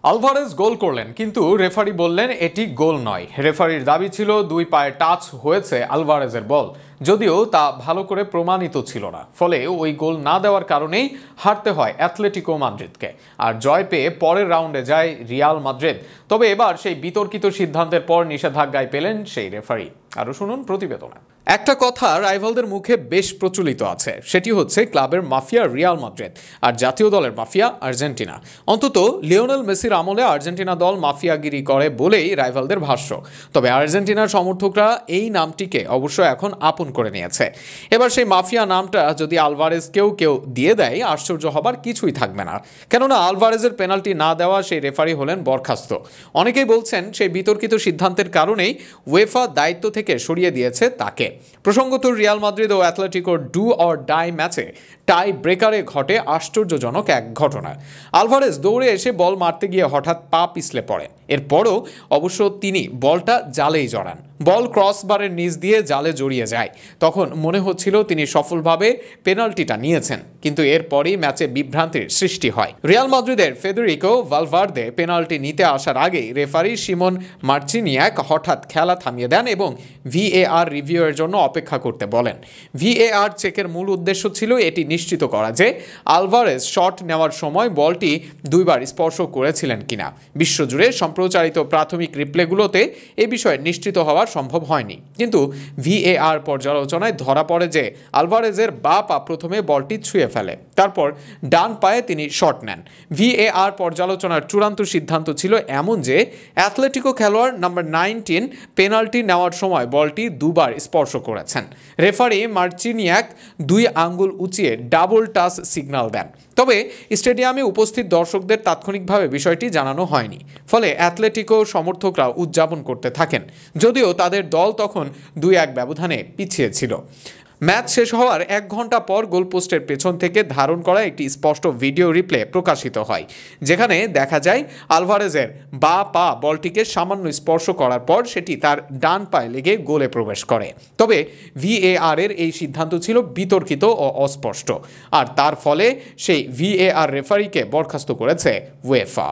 Alvarez গোল করলেন, কিন্তু referee বললেন এটি গোল নয়। রেফারির দাবি ছিল দুই পায়ে টাচ হয়েছে আলভারেজের বল, যদিও তা ভালো করে প্রমাণিত ছিল না। ফলে ওই গোল না দেওয়ার কারণেই হারতে হয় অ্যাথলেটিকো মাদ্রিদকে। আর জয় পেয়ে পরের রাউন্ডে যায় রিয়াল মাদ্রিদ। তবে এবার সেই বিতর্কিত সিদ্ধান্তের পর নিষেধাজ্ঞায় পেলেন সেই রেফারি। আরও শুনুন প্রতিবেদনে। একটা কথা রাইভালদের মুখে বেশ প্রচলিত আছে, সেটি হচ্ছে ক্লাবের মাফিয়া রিয়াল মাদ্রিদ আর জাতীয় দলের মাফিয়া আর্জেন্টিনা। অন্তত লিওনেল মেসির আমলে আর্জেন্টিনা দল মাফিয়াগিরি করে বলেই রাইভালদের ভাষ্য। তবে আর্জেন্টিনার সমর্থকরা এই নামটিকে অবশ্য এখন আপন করে নিয়েছে। এবার সেই মাফিয়া নামটা যদি আলভারেজকেও কেউ দিয়ে দেয়, আশ্চর্য হবার কিছুই থাকবে না। কেননা আলভারেজের পেনাল্টি না দেওয়া সেই রেফারি হলেন বরখাস্ত। অনেকেই বলছেন সেই বিতর্কিত সিদ্ধান্তের কারণেই উয়েফা দায়িত্ব থেকে সরিয়ে দিয়েছে তাকে। প্রসঙ্গত রিয়াল মাদ্রিদ ও অ্যাথলেটিকোর ডু অর ডাই ম্যাচে টাই ব্রেকারে ঘটে আশ্চর্যজনক এক ঘটনা। আলভারেজ দৌড়ে এসে বল মারতে গিয়ে হঠাৎ পা পিছলে পড়ে। এরপরও অবশ্য তিনি বলটা জালেই জড়ান। বল ক্রসবারের নিচ দিয়ে জালে জড়িয়ে যায়। তখন মনে হচ্ছিল তিনি সফলভাবে পেনাল্টিটা নিয়েছেন, কিন্তু এরপরই ম্যাচে বিভ্রান্তির সৃষ্টি হয়। রিয়াল মাদ্রিদের ফেদেরিকো ভালভার্দে পেনাল্টি নিতে আসার আগেই রেফারি সিমন মার্চিনিয়াক হঠাৎ খেলা থামিয়ে দেন এবং ভিএআর রিভিউয়ের জন্য অপেক্ষা করতে বলেন। ভিএআর চেকের মূল উদ্দেশ্য ছিল এটি নিশ্চিত করা যে আলভারেজ শট নেওয়ার সময় বলটি দুইবার স্পর্শ করেছিলেন কিনা। বিশ্বজুড়ে সম্প্রচারিত প্রাথমিক রিপ্লেগুলোতে এ বিষয়ে নিশ্চিত হওয়া সম্ভব হয়নি, কিন্তু ভিএআর পর্যালোচনায় ধরা পড়ে যে আলভারেজের বা পা প্রথমে বলটি ছুঁয়ে ফেলে, তারপর ডান পায়ে তিনি শট নেন। ভিএআর পর্যালোচনার চূড়ান্ত সিদ্ধান্ত ছিল এমন যে অ্যাথলেটিকো খেলোয়াড় নাম্বার 19 পেনাল্টি নেওয়ার সময় বলটি দুবার স্পর্শ করেছেন। রেফারি মার্চিনিয়াক 2 আঙ্গুল উঁচিয়ে ডাবল টাচ সিগন্যাল দেন। তবে স্টেডিয়ামে উপস্থিত দর্শকদের তাৎক্ষণিকভাবে বিষয়টি জানানো হয়নি। ফলে অ্যাথলেটিকো সমর্থকরা উদযাপন করতে থাকেন, যদিও তাদের দল তখন 2-1 ব্যবধানে পিছিয়ে ছিল। ম্যাচ শেষ হওয়ার 1 ঘন্টা পর গোলপোস্টের পেছন থেকে ধারণ করা একটি স্পষ্ট ভিডিও রিপ্লে প্রকাশিত হয়, যেখানে দেখা যায় আলভারেজের বা পা বলটিকে সামান্য স্পর্শ করার পর সেটি তার ডান পায়ে লেগে গোলে প্রবেশ করে। তবে ভিএআর এর এই সিদ্ধান্ত ছিল বিতর্কিত ও অস্পষ্ট, আর তার ফলে সেই ভিএআর রেফারিকে বরখাস্ত করেছে উয়েফা।